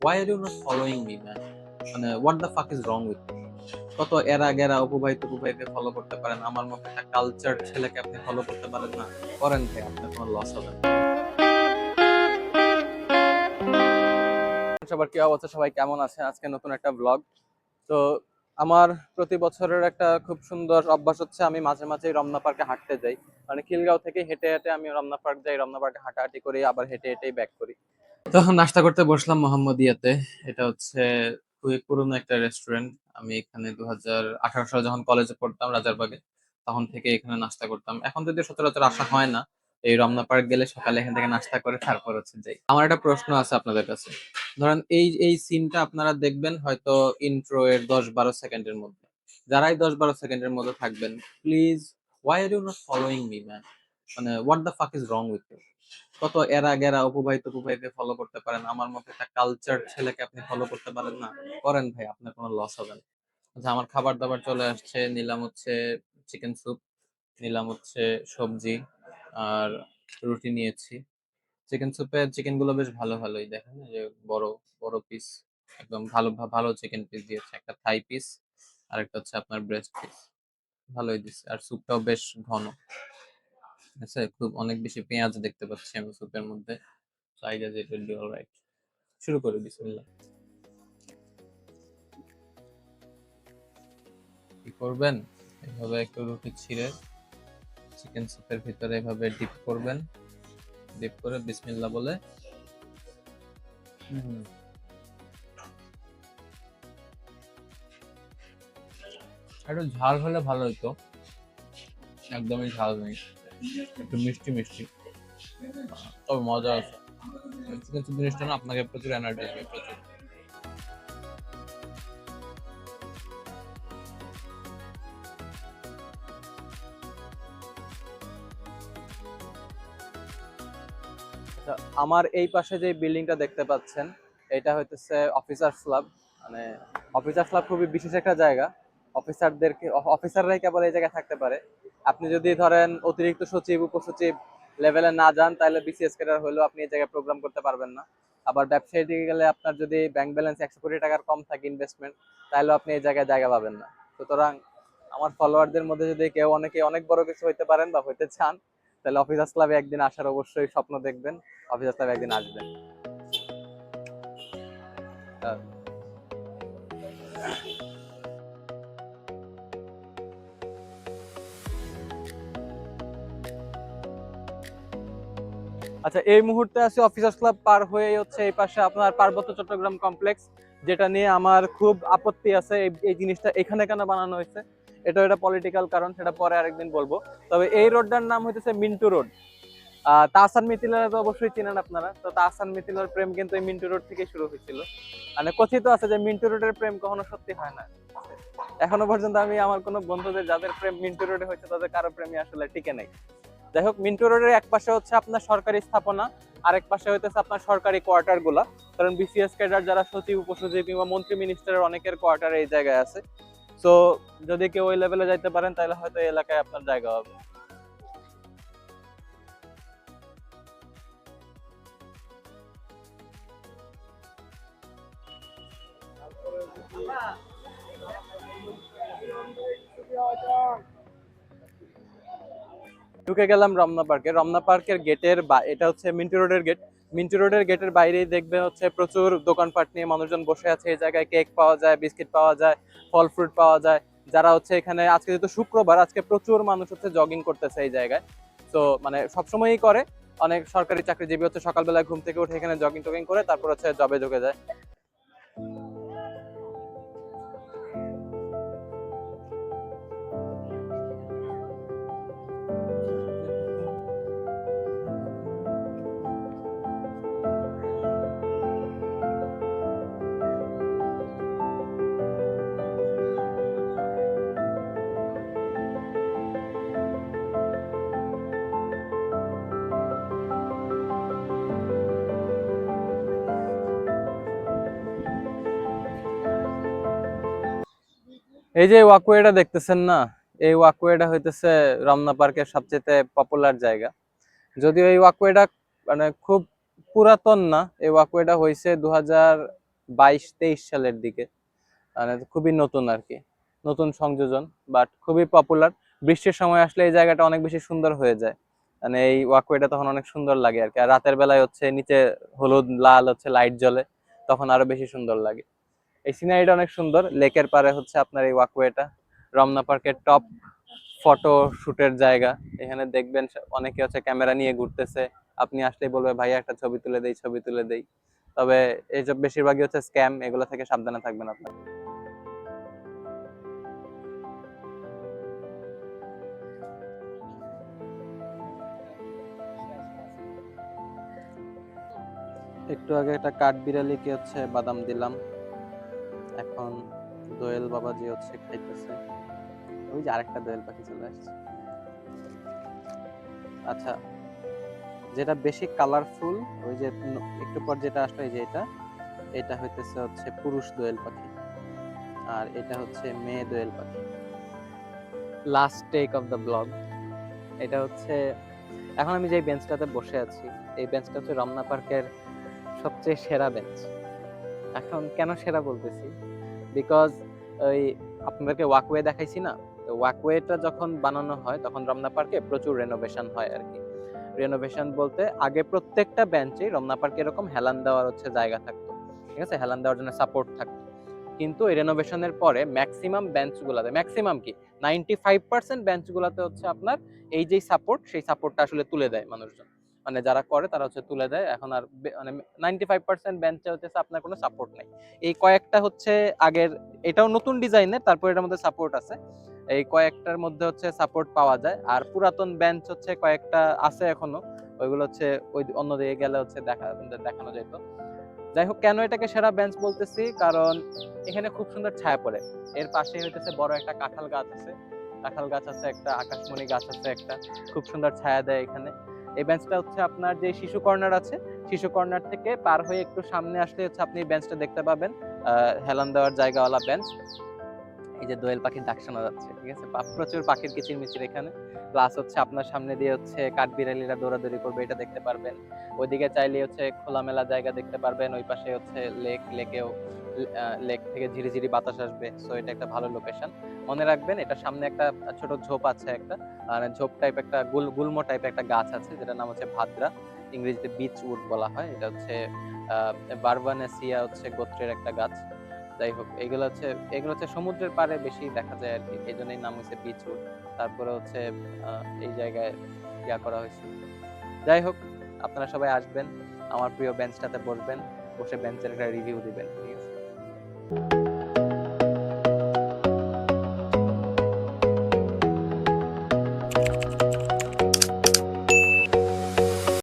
Why are you not following me, man? মানে what the fuck is wrong with you? কত এরা গেরা অপু ভাইকে ফলো করতে পারেন, আমার মতো একটা কালচার ছেলেকে আপনি ফলো করতে পারেন না? করেন ভাই, আপনার কোনো লস হবে না। সবার কি অবস্থা, সবাই কেমন আছেন? আজকে নতুন একটা ব্লগ। তো আমার প্রতি বছরের একটা খুব সুন্দর অভ্যাস হচ্ছে, আমি মাঝে মাঝে রমনা পার্কে হাঁটতে যাই। মানে খিলগাঁও থেকে হেঁটে হেঁটে আমি রমনা পার্ক যাই, রমনা পার্কে হাঁটাহাঁটি করি, আবার হেঁটে হেঁটেই ব্যাক করি। তখন নাস্তা করতে বসলাম মোহাম্মদিয়াতে। এটা হচ্ছে খুবই পুরনো একটা রেস্টুরেন্ট। আমি এখানে 2018 সালে যখন কলেজে পড়তাম রাজারবাগে, তখন থেকে এখানে নাস্তা করতাম। এখন যদি সচরাচর আসা হয় না, এই রমনা পার্ক গেলে সকালে এখান থেকে নাস্তা করে তারপর হচ্ছে যাই। আমার একটা প্রশ্ন আছে আপনাদের কাছে। ধরেন এই এই সিনটা আপনারা দেখবেন হয়তো ইন্ট্রো এর 10-12 সেকেন্ডের মধ্যে। যারাই 10-12 সেকেন্ডের মধ্যে থাকবেন, please, why are you not following me, man? মানে what the fuck is wrong with you? কত এরা গেরা অপু ভাইকে ফলো করতে পারেন, আমার মতো একটা কালচার ছেলেকে আপনি ফলো করতে পারেন না? করেন ভাই, আপনার কোনো লস হবে না। আচ্ছা, আমার খাবার দাবার চলে আসছে। নিলাম হচ্ছে চিকেন স্যুপ, নিলাম হচ্ছে সবজি, আর রুটি নিয়েছি। চিকেন স্যুপের চিকেন গুলো বেশ ভালো ভালোই, দেখেন এই যে বড় বড় পিস, একদম ভালো ভালো চিকেন পিস দিয়েছে। একটা থাই পিস আর একটা হচ্ছে আপনার ব্রেস্ট পিস, ভালোই দিচ্ছে। আর স্যুপটাও বেশ ঘন। আচ্ছা, খুব অনেক বেশি পেঁয়াজ দেখতে পাচ্ছি আমি স্যুপের মধ্যে। So I guess it will be all right. শুরু করি, বিসমিল্লাহ। কি করবেন, এভাবে একটু রুটি ছিঁড়ে চিকেন স্যুপের ভিতরে এভাবে ডিপ করবেন। ডিপ করে বিসমিল্লাহ বলে হুম, একটু ঝাল হলে ভালো হতো। একদমই ঝাল নেই, একটু মিষ্টি মিষ্টি, তবে মজা আছে। চিকেন স্যুপ জিনিসটা না আপনাকে প্রচুর এনার্জি দেবে, প্রচুর। আচ্ছা, আমার এই পাশে যে বিল্ডিংটা দেখতে পাচ্ছেন, এটা হইতেছে অফিসার্স ক্লাব। মানে অফিসার্স ক্লাব খুবই বিশেষ একটা জায়গা। অফিসাররাই কেবল এই জায়গায় থাকতে পারে। আপনি যদি ধরেন অতিরিক্ত সচিব উপসচিব লেভেলে না যান, তাহলে বিসিএস ক্যাডার হলেও আপনি এই জায়গায় প্রোগ্রাম করতে পারবেন না। আবার ব্যবসায়ী দিকে গেলে আপনার যদি ব্যাংক ব্যালেন্স 100 কোটি টাকার কম থাকে ইনভেস্টমেন্ট, তাহলেও আপনি এই জায়গায় জায়গা পাবেন না। সুতরাং আমার ফলোয়ারদের মধ্যে যদি কেউ অনেকে অনেক বড় কিছু হইতে পারেন বা হইতে চান, তাহলে অফিসার্স ক্লাবে একদিন আসার অবশ্যই স্বপ্ন দেখবেন। অফিসার্স ক্লাবে একদিন আসবেন। আহ, আচ্ছা, এই মুহূর্তে আছে অফিসার্স ক্লাব পার হয়ে হচ্ছে এই পাশে আপনার পার্বত্য চট্টগ্রাম কমপ্লেক্স, যেটা নিয়ে আমার খুব আপত্তি আছে। এই জিনিসটা এখানে কেন বানানো হয়েছে, এটা পলিটিক্যাল কারণ, সেটা পরে আরেকদিন বলবো। তবে এই রোডটার নাম হইতেছে মিন্টু রোড। তাহসান মিথিলার তো অবশ্যই চিনেন আপনারা, তো তাহসান মিথিলার প্রেম কিন্তু এই মিন্টু রোড থেকে শুরু হয়েছিল। মানে কথিত আছে যে মিন্টু রোডের প্রেম কখনো সত্যি হয় না। এখনো পর্যন্ত আমি আমার কোনো বন্ধুদের যাদের প্রেম মিন্টু রোডে হয়েছে, তাদের কারো প্রেমই আসলে টিকে নাই। যাই হোক, মিন্টু রোডের এক পাশে হচ্ছে আপনার সরকারি স্থাপনা, আরেক পাশে হইতেছে আপনার সরকারি কোয়ার্টার গুলা। কারণ বিসিএস ক্যাডার যারা সচিব উপসচিব কিংবা মন্ত্রী মিনিস্টারের অনেকের কোয়ার্টার এই জায়গায় আছে। তো যদি কেউ ওই লেভেলে যাইতে পারেন, তাহলে হয়তো এই এলাকায় আপনার জায়গা হবে। ঢুকে গেলাম রমনা পার্কে। রমনা পার্কের গেটের এটা হচ্ছে মিন্টু রোডের গেট। মিন্টু রোডের গেটের বাইরেই দেখবেন হচ্ছে প্রচুর দোকানপাট নিয়ে মানুষজন বসে আছে। এই জায়গায় কেক পাওয়া যায়, বিস্কিট পাওয়া যায়, ফল ফ্রুট পাওয়া যায়। যারা হচ্ছে এখানে, আজকে যেহেতু শুক্রবার, আজকে প্রচুর মানুষ হচ্ছে জগিং করতেছে এই জায়গায়। তো মানে সবসময়ই করে। অনেক সরকারি চাকরিজীবী হচ্ছে সকালবেলা ঘুম থেকে উঠে এখানে জগিং টগিং করে তারপর হচ্ছে জবে ঢুকে যায়। এই যে ওয়াকওয়েটা দেখতেছেন না, এই ওয়াকওয়েটা হইতেছে রমনা পার্কের সবচেয়ে পপুলার জায়গা। যদিও এই ওয়াকওয়েটা মানে খুব পুরাতন না, এই ওয়াকওয়েটা হয়েছে 22-23 সালের দিকে, মানে খুবই নতুন আর কি, নতুন সংযোজন, বাট খুবই পপুলার। বৃষ্টির সময় আসলে এই জায়গাটা অনেক বেশি সুন্দর হয়ে যায়, মানে এই ওয়াকওয়েটা তখন অনেক সুন্দর লাগে আর কি। আর রাতের বেলায় হচ্ছে নিচে হলুদ লাল হচ্ছে লাইট জ্বলে, তখন আরো বেশি সুন্দর লাগে। এই সিনারিটা অনেক সুন্দর। লেকের পারে হচ্ছে আপনার এই ওয়াকওয়েটা, রমনা পার্কের টপ ফটো শুটের জায়গা। এখানে দেখবেন অনেকে হচ্ছে ক্যামেরা নিয়ে ঘুরতেছে, আপনি আসলেই বলবে ভাইয়া একটা ছবি তুলে দেই, ছবি তুলে দেই। তবে এইসব বেশিরভাগই হচ্ছে স্ক্যাম, এগুলো থেকে সাবধানে থাকবেন আপনার। একটু আগে একটা কাঠবিড়ালিকে হচ্ছে বাদাম দিলাম, এখন দোয়েল বাবাজি হচ্ছে খাইতেছে। ওই যে আরেকটা দোয়েল পাখি চলে আসছে। আচ্ছা, যেটা বেশি কালারফুল, ওই যে একটু পর যেটা আসলো, এই যে এটা, এটা হইতেছে হচ্ছে পুরুষ দোয়েল পাখি, আর এটা হচ্ছে মেয়ে দোয়েল পাখি। Last take of the blog, এটা হচ্ছে এখন আমি যে বেঞ্চটাতে বসে আছি, এই বেঞ্চটা হচ্ছে রমনা পার্কের সবচেয়ে সেরা বেঞ্চ। এখন কেন সেরা বলতেছি, বিকজ ওই আপনাদেরকে ওয়াকওয়ে দেখাইছি না, তো ওয়াকওয়েটা যখন বানানো হয় তখন রমনা পার্কে প্রচুর রেনোভেশন হয় আর কি। রেনোভেশন বলতে আগে প্রত্যেকটা বেঞ্চেই রমনা পার্কে এরকম হেলান দেওয়ার হচ্ছে জায়গা থাকতো, ঠিক আছে, হেলান দেওয়ার জন্য সাপোর্ট থাকতো। কিন্তু এই রেনোভেশনের পরে ম্যাক্সিমাম বেঞ্চগুলোতে, ম্যাক্সিমাম কি 95% বেঞ্চগুলোতে হচ্ছে আপনার এই যে সাপোর্ট, সেই সাপোর্টটা আসলে তুলে দেয় মানুষজন, মানে যারা করে তারা হচ্ছে তুলে দেয়। এখন আর মানে 95% বেঞ্চে হচ্ছে আপনার কোনো সাপোর্ট নাই। এই কয়েকটা হচ্ছে আগের, এটাও নতুন ডিজাইনের, তারপর এটার মধ্যে সাপোর্ট আছে, এই কয়েকটার মধ্যে হচ্ছে সাপোর্ট পাওয়া যায়। আর পুরাতন বেঞ্চ হচ্ছে কয়েকটা আছে এখনো, ওইগুলো হচ্ছে ওই অন্যদিকে গেলে হচ্ছে দেখানো যেত। যাই হোক, কেন এটাকে সেরা বেঞ্চ বলতেছি, কারণ এখানে খুব সুন্দর ছায়া পড়ে। এর পাশে হইতেছে বড় একটা কাঁঠাল গাছ আছে, কাঁঠাল গাছ আছে একটা, আকাশমণি গাছ আছে একটা, খুব সুন্দর ছায়া দেয় এখানে। এই বেঞ্চটা হচ্ছে আপনার যে শিশু কর্নার আছে, শিশু কর্নার থেকে পার হয়ে একটু সামনে আসলে হচ্ছে আপনি বেঞ্চটা দেখতে পাবেন, হেলান দেওয়ার জায়গাওয়ালা বেঞ্চ। এই যে দোয়েল পাখির ডাক শোনা যাচ্ছে, ঠিক আছে, প্রচুর পাখির কিচিরমিচির এখানে। প্লাস হচ্ছে আপনার সামনে দিয়ে হচ্ছে কাঠবিড়ালিরা দৌড়াদৌড়ি করবে, এটা দেখতে পারবেন। ওইদিকে চাইলে হচ্ছে খোলামেলা জায়গা দেখতে পারবেন, ওই পাশে হচ্ছে লেকেও, লেক থেকে ঝিরিঝিরি বাতাস আসবে, সো এটা একটা ভালো লোকেশন। মনে রাখবেন এটার সামনে একটা ছোট ঝোপ আছে একটা, ঝোপ টাইপ একটা গুল্ম টাইপ একটা গাছ আছে, যেটার নাম হচ্ছে ভাদ্রা, ইংরেজিতে বিচ উড বলা হয়। এটা হচ্ছে বারবানেসিয়া হচ্ছে গোত্রের একটা গাছ। যাই হোক, এগুলো হচ্ছে সমুদ্রের পাড়ে বেশি দেখা যায় আর কি, এই জন্যই নাম হচ্ছে বিচ উড। তারপরে হচ্ছে এই জায়গায় ইয়া করা হয়েছে। যাই হোক, আপনারা সবাই আসবেন, আমার প্রিয় বেঞ্চটাতে বসবেন, বসে বেঞ্চের একটা রিভিউ দিবেন, ঠিক আছে।